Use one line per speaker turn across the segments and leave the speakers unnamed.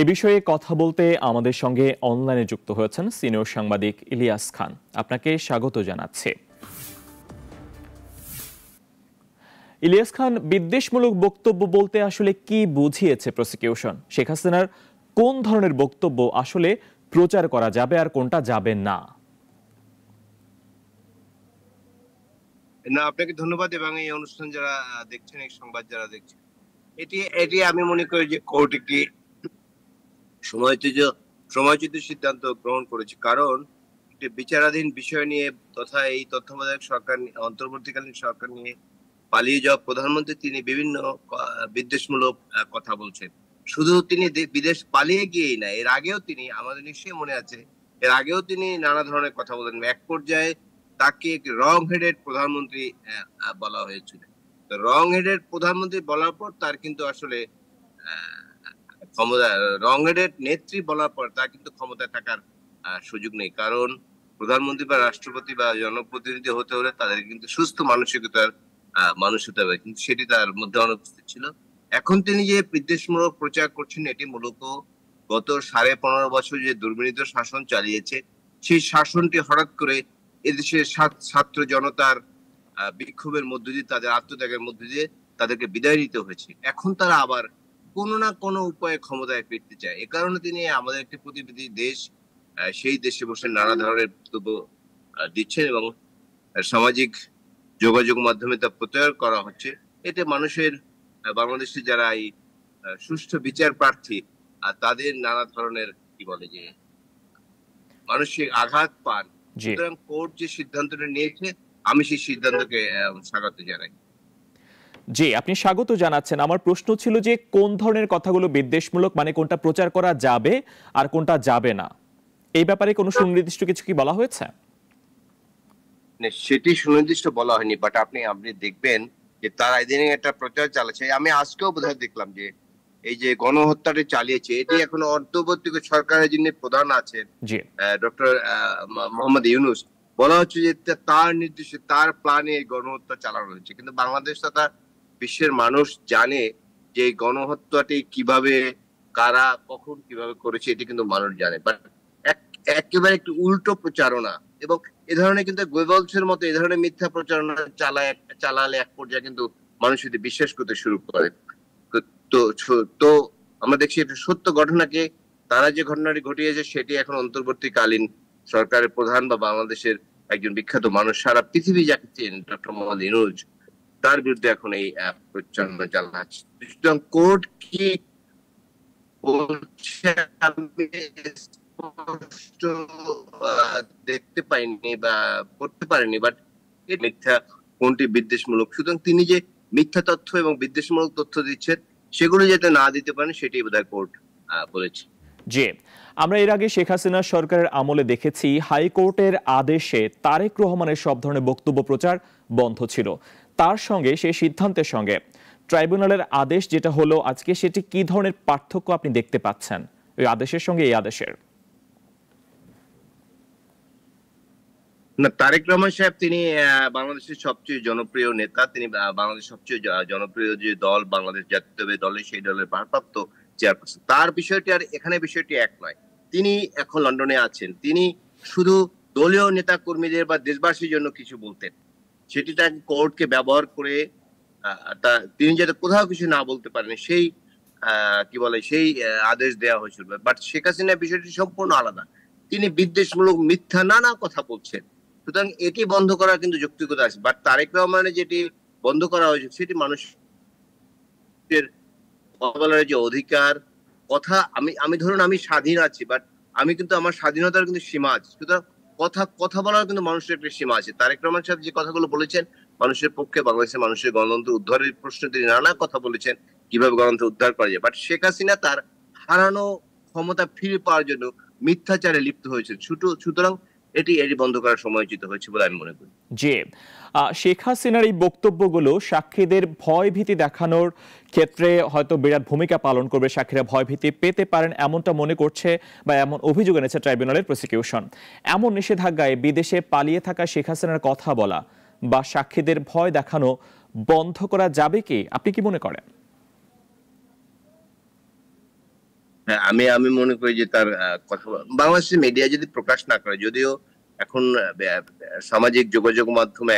এ বিষয়ে কথা বলতে আমাদের সঙ্গে অনলাইনে যুক্ত হয়েছেন সিনিয়র সাংবাদিক ইলিয়াস খান। আপনাকে স্বাগত জানাচ্ছি। ইলিয়াস খান, বিদ্বেষমূলক বক্তব্য বলতে আসলে কি বুঝিয়েছে প্রসিকিউশন? শেখ হাসিনার কোন ধরনের বক্তব্য আসলে প্রচার করা যাবে আর কোনটা যাবে না?
আপনাকে ধন্যবাদ এবং এই অনুষ্ঠান যারা দেখছেন, এই সংবাদ যারা দেখছেন, এটি আমি মনে করি যে কোর্ট একটি সময়োচিত সিদ্ধান্ত গ্রহণ করেছে। কারণ একটি বিচারাধীন বিষয় নিয়ে তথা এই তত্ত্বাবধায়ক সরকার, অন্তর্বর্তীকালীন সরকার নিয়ে পালিয়ে যাওয়া প্রধানমন্ত্রী তিনি বিভিন্ন বিদ্বেষমূলক কথা বলছেন। শুধু তিনি বিদেশ পালিয়ে গিয়েই না, এর আগেও তিনি, আমাদের নিশ্চয়ই মনে আছে, এর আগেও তিনি নানা ধরনের কথা বলেন। এক পর্যায়ে তাকে রং হেডেড প্রধানমন্ত্রী বলা হয়েছিল। রং হেডেড প্রধানমন্ত্রী বলার পর তার কিন্তু আসলে ক্ষমতা, রং হেডেড নেত্রী বলার পর তার কিন্তু ক্ষমতায় থাকার সুযোগ নেই। কারণ প্রধানমন্ত্রী বা রাষ্ট্রপতি বা জনপ্রতিনিধি হতে হলে তাদের কিন্তু সুস্থ মানসিকতার মানুষ হতে হবে, কিন্তু সেটি তার মধ্যে অনুপস্থিত ছিল। এখন তিনি যে বিদ্বেষমূলক প্রচার করছেন, এটি মূলত গত 15.5 বছর যে দুর্বিনীত শাসন চালিয়েছে, সেই শাসনটি হঠাৎ করে এদেশের ছাত্র জনতার বিক্ষোভের মধ্য দিয়ে, তাদের আত্মত্যাগের মধ্য দিয়ে তাদেরকে বিদায় নিতে হয়েছে। এখন তারা আবার কোনো না কোনো উপায়ে ক্ষমতায় ফিরতে চায়। এ কারণে তিনি আমাদের একটি প্রতিবেদী দেশ, সেই দেশে বসে নানা ধরনের বক্তব্য দিচ্ছেন এবং সামাজিক যোগাযোগ মাধ্যমে তা প্রচার করা হচ্ছে। এতে মানুষের, বাংলাদেশে যারা এই সুষ্ঠু বিচার প্রার্থী, তাদের নানা ধরনের কি বলে যে মানসিক আঘাত পান। সুতরাং কোর্ট যে সিদ্ধান্তটা নিয়েছে, আমি সেই সিদ্ধান্তকে স্বাগত জানাই।
জি, আপনি স্বাগত জানাচ্ছেন। আমার প্রশ্ন ছিল যে কোন ধরনের কথাগুলো বিদ্বেষমূলক, মানে কোনটা প্রচার করা যাবে আর কোনটা যাবে না, এই ব্যাপারে কোনো সুনির্দিষ্ট কিছু কি বলা হয়েছে?
সেটি সুনির্দিষ্ট বলা হয়নি, বাট আপনি দেখবেন যে তারা ইদানিং একটা প্রচার চালাচ্ছে। আমি আজকেও বোধহয় দেখলাম যে এই যে গণহত্যাটি চালিয়েছে, এটি এখন অন্তর্বর্তী সরকারের যিনি প্রধান আছেন, ডক্টর মোহাম্মদ ইউনূস, বলা হচ্ছে যে তার নির্দেশে, তার প্ল্যানে এই গণহত্যা চালানো হয়েছে। কিন্তু বাংলাদেশ তথা বিশ্বের মানুষ জানে যে এই গণহত্যাটি কিভাবে, কারা, কখন, কিভাবে করেছে, এটি কিন্তু মানুষ জানে। বাট একেবারে একটু উল্টো প্রচারণা এবং এ ধরনের কিন্তু গোয়েবলসের মতো এ ধরনের মিথ্যা প্রচারণা চালালে এক পর্যায়ে কিন্তু মানুষ যদি বিশ্বাস করতে শুরু করে। তো আমরা দেখছি একটা সত্য ঘটনাকে, তারা যে ঘটনাটি ঘটিয়েছে সেটি এখন অন্তর্বর্তীকালীন সরকারের প্রধান বা বাংলাদেশের একজন বিখ্যাত মানুষ, সারা পৃথিবী যাকে চেনেন, ডক্টর মোহাম্মদ ইউনূস, তার বিরুদ্ধে এখন এই প্রচারণা চালাচ্ছে। সুতরাং কোর্ট কি বলছে আমি দেখতে পাইনি বা পড়তে পারেনি, বাট মিথ্যা কোনটি বিদ্বেষমূলক। সুতরাং তিনি যে মিথ্যা তথ্য এবং বিদ্বেষমূলক তথ্য দিচ্ছেন, সেগুলো যাতে না দিতে পারেন, সেটি বোধহয় কোর্ট বলেছে।
জি, আমরা এর আগে শেখ হাসিনা সরকারের আমলে দেখেছি হাইকোর্টের আদেশে তারেক রহমানের সব ধরনের বক্তব্য প্রচার বন্ধ ছিল। তার সঙ্গে সেই সিদ্ধান্তের সঙ্গে ট্রাইব্যুনালের আদেশ যেটা হলো আজকে, সেটি কি ধরনের পার্থক্য আপনি দেখতে পাচ্ছেন ওই আদেশের সঙ্গে এই আদেশের?
না, তারেক রহমান সাহেব তিনি বাংলাদেশের সবচেয়ে জনপ্রিয় নেতা। তিনি বাংলাদেশের সবচেয়ে জনপ্রিয় যে দল, বাংলাদেশ জাতীয়তাবাদী দলে, সেই দলের ভারপ্রাপ্ত চেয়ারপারসন। তার বিষয়টি আর এখানে বিষয়টি এক নয়। তিনি এখন লন্ডনে আছেন। তিনি শুধু দলীয় নেতা কর্মীদের বা দেশবাসীর জন্য কিছু বলতেন, সেটি তাকে কোর্টকে ব্যবহার করে তিনি যাতে কোথাও কিছু না বলতে পারেন সেই কি বলে সেই আদেশ দেওয়া হয়েছিল। বাট শেখ হাসিনার বিষয়টি সম্পূর্ণ আলাদা। তিনি বিদ্বেষমূলক মিথ্যা নানা কথা বলছেন। সুতরাং এটি বন্ধ করার কিন্তু যৌক্তিকতা আছে। বাট তারেক রহমানের যেটি বন্ধ করা হয়েছে, সেটি মানুষের কথা বলার যে অধিকার, কথা, আমি ধরুন আমি স্বাধীন আছি, বাট আমি কিন্তু আমার স্বাধীনতার কিন্তু সীমা আছে। সুতরাং কথা বলার কিন্তু মানুষের একটা সীমা আছে। তারেক রহমান সাহেব যে কথাগুলো বলেছেন মানুষের পক্ষে, বাংলাদেশের মানুষের গণতন্ত্র উদ্ধারের প্রশ্নে তিনি নানা কথা বলেছেন, কিভাবে গণতন্ত্র উদ্ধার করা যায়। বাট শেখ হাসিনা তার হারানো ক্ষমতা ফিরে পাওয়ার জন্য মিথ্যাচারে লিপ্ত হয়েছে। সুতরাং এটি বন্ধ করার সময়োচিত হয়েছে বলে আমি মনে করি।
জি, শেখ হাসিনার এই বক্তব্যগুলো সাক্ষীদের ভয় ভীতি দেখানোর ক্ষেত্রে হয়তো বিরাট ভূমিকা পালন করবে, সাক্ষীরা ভয় ভীতি পেতে পারেন এমনটা মনে করছে বা এমন অভিযোগ এনেছে ট্রাইব্যুনালের প্রসিকিউশন। এমন নিষেধাজ্ঞায় বিদেশে পালিয়ে থাকা শেখ হাসিনার কথা বলা বা সাক্ষীদের ভয় দেখানো বন্ধ করা যাবে কি, আপনি কি মনে করেন?
হ্যাঁ, আমি মনে করি যে তার কথা বাংলাদেশের মিডিয়া যদি প্রকাশ না করে, যদিও এখন সামাজিক যোগাযোগ মাধ্যমে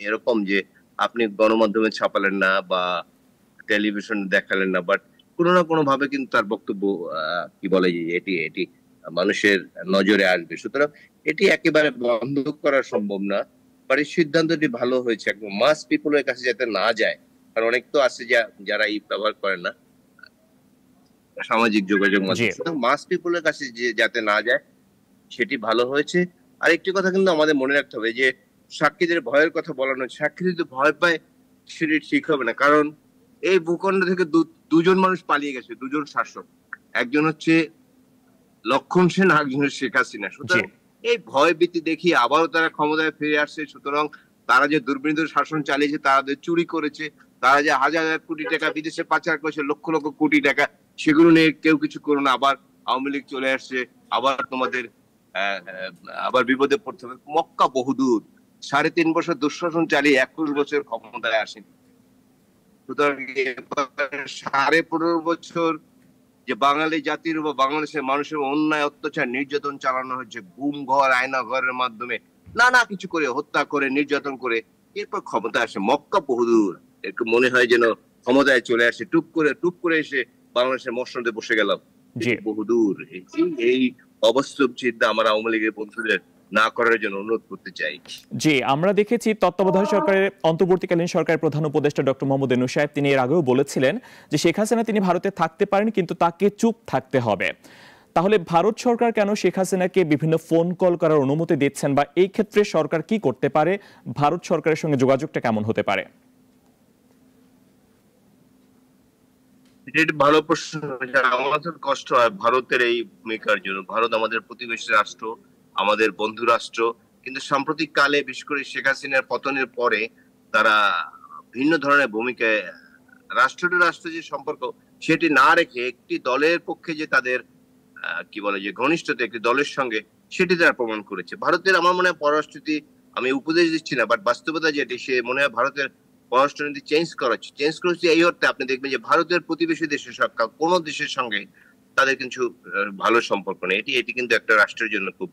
এরকম যে আপনি গণমাধ্যমে ছাপালেন না বা টেলিভিশন দেখালেন না, বাট কোনো না কোনো ভাবে কিন্তু তার বক্তব্য কি বলে যে এটি মানুষের নজরে আসবে। সুতরাং এটি একেবারে বন্ধ করা সম্ভব না, বাট এই সিদ্ধান্তটি ভালো হয়েছে, একদম মাস পিপলের কাছে যাতে না যায়। কারণ অনেক তো আছে যারা ব্যবহার করেন না সামাজিক যোগাযোগ মাধ্যম, মাস পিপলের কাছে যাতে না যায়, সেটি ভালো হয়েছে। আর একটি কথা কিন্তু আমাদের মনে রাখতে হবে যে সাক্ষীদের ভয়ের কথা বলানো, সাক্ষী যদি ভয় পায় সেটি ঠিক হবে না। কারণ এই ভূখণ্ড থেকে দুজন মানুষ পালিয়ে গেছে, দুজন শাসক, একজন হচ্ছে লক্ষণ সেন, একজন শেখ হাসিনা। সুতরাং এই ভয় ভীতি দেখিয়ে আবারও তারা ক্ষমতায় ফিরে আসছে। সুতরাং তারা যে দুর্বৃত্ত শাসন চালিয়েছে, তারা যে চুরি করেছে, তারা যে হাজার হাজার কোটি টাকা বিদেশে পাচার করেছে, লক্ষ লক্ষ কোটি টাকা, সেগুলো নিয়ে কেউ কিছু করো না। আবার আওয়ামী লীগ চলে আসছে, আবার তোমাদের আবার বিপদে পড়তে হবে। মক্কা বহুদূর, 3.5 বছর দুঃশাসন চালিয়ে 21 বছর ক্ষমতায় আসেন। সুতরাং 15.5 বছর যে বাঙালি জাতির বা বাংলাদেশের মানুষের অন্যায় অত্যাচার নির্যাতন চালানো হচ্ছে, গুম ঘর আয়না ঘরের মাধ্যমে নানা কিছু করে, হত্যা করে, নির্যাতন করে, এরপর ক্ষমতা আসে। মক্কা বহুদূর, একটু মনে হয় যেন ক্ষমতায় চলে আসে, টুপ করে এসে বাংলাদেশের মসনদে বসে গেলাম, বহুদূর। এই অবাস্তব চিন্তা আমার আওয়ামী লীগের বন্ধুদের না করার জন্য অনুরোধ করতে চাই।
জি, আমরা দেখেছি তত্ত্বাবধায়ক সরকারের অন্তর্বর্তীকালীন সরকারের প্রধান উপদেষ্টা ডক্টর মোহাম্মদ ইউনূস সাহেব তিনি এর আগেও বলেছিলেন যে শেখ হাসিনা তিনি ভারতে থাকতে পারেন, কিন্তু তাকে চুপ থাকতে হবে। তাহলে ভারত সরকার কেন শেখ হাসিনাকে বিভিন্ন ফোন কল করার অনুমতি দিচ্ছেন, বা এই ক্ষেত্রে সরকার কি করতে পারে, ভারত সরকারের সঙ্গে যোগাযোগটা কেমন হতে পারে?
এটা ভালো প্রশ্ন। আমাদের কষ্ট হয় ভারতের এই ভূমিকার জন্য। ভারত আমাদের প্রতিবেশী রাষ্ট্র, আমাদের বন্ধু রাষ্ট্র, কিন্তু সাম্প্রতিক কালে বিশেষ করে শেখ হাসিনার পতনের পরে তারা ভিন্ন ধরনের ভূমিকায়, রাষ্ট্র টু রাষ্ট্র যে সম্পর্ক সেটি না রেখে একটি দলের পক্ষে যে তাদের কি বলে যে ঘনিষ্ঠতা একটি দলের সঙ্গে, সেটি তারা প্রমাণ করেছে। ভারতের আমার মনে হয় পররাষ্ট্রনীতি, আমি উপদেশ দিচ্ছি না, বাট বাস্তবতা যেটি, সে মনে হয় ভারতের পররাষ্ট্রনীতি চেঞ্জ করেছে এই অর্থে আপনি দেখবেন যে ভারতের প্রতিবেশী দেশের সরকার কোন দেশের সঙ্গে তাদের কিছু ভালো সম্পর্ক নেই। এটি কিন্তু একটা রাষ্ট্রের জন্য খুব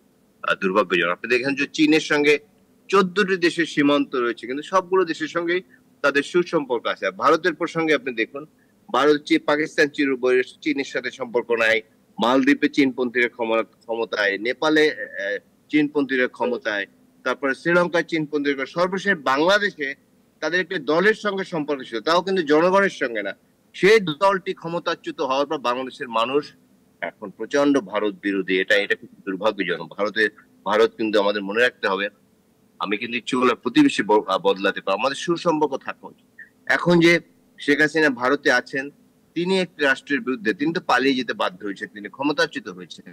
দুর্ভাগ্যজনক। আপনি দেখেন যে চীনের সঙ্গে 14টি দেশের সীমান্ত রয়েছে, কিন্তু সবগুলো দেশের সঙ্গেই তাদের সুসম্পর্ক আছে। ভারতের প্রসঙ্গে আপনি দেখুন, ভারত পাকিস্তান চীনের সাথে সম্পর্ক নাই, মালদ্বীপে চীনপন্থীরা ক্ষমতায়, নেপালে চীনপন্থীরা ক্ষমতায়, তারপরে শ্রীলঙ্কায় চীনপন্থীরা, সর্বশেষ বাংলাদেশে তাদের একটি দলের সঙ্গে সম্পর্ক ছিল, তাও কিন্তু জনগণের সঙ্গে না। সেই দলটি ক্ষমতাচ্যুত হওয়ার পর বাংলাদেশের মানুষ এখন প্রচন্ড ভারত বিরোধী। এটা খুব দুর্ভাগ্যজনক। ভারত কিন্তু আমাদের মনে রাখতে হবে, আমি কিন্তু ইচ্ছে করলে প্রতিবেশী বদলাতে পারি, আমাদের সুসম্পর্ক থাকা উচিত। এখন যে শেখ হাসিনা ভারতে আছেন, তিনি একটি রাষ্ট্রের বিরুদ্ধে, তিনি তো পালিয়ে যেতে বাধ্য হয়েছেন, তিনি ক্ষমতাচ্যুত হয়েছেন।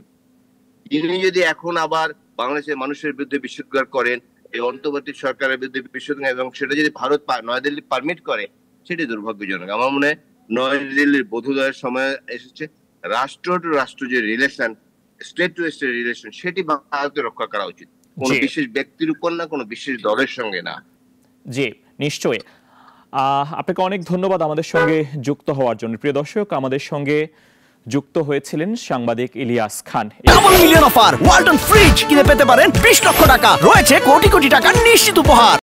তিনি যদি এখন আবার বাংলাদেশের মানুষের বিরুদ্ধে বিষোদ্গার করেন, এই অন্তর্বর্তী সরকারের বিরুদ্ধে বিষোদ্গার, এবং সেটা যদি ভারত নয়াদিল্লি পারমিট করে, সেটি দুর্ভাগ্যজনক। আমার মনে হয় নয়াদিল্লির বোধোদয়ের সময় এসেছে। রাষ্ট্র টু রাষ্ট্র যে relation, state to state relation, সেটি ভারতে রক্ষা করা উচিত, কোন বিশেষ ব্যক্তির উপর না, কোন বিশেষ দলের সঙ্গে না।
জি, নিশ্চয়ই। আপনাকে অনেক ধন্যবাদ আমাদের সঙ্গে যুক্ত হওয়ার জন্য। প্রিয় দর্শক, আমাদের সঙ্গে যুক্ত হয়েছিলেন সাংবাদিক Ilias Khan.
Double million offer, Walton fridge কিনে পেতে পারেন 20 লক্ষ টাকা, রয়েছে কোটি কোটি টাকার নিশ্চিত উপহার।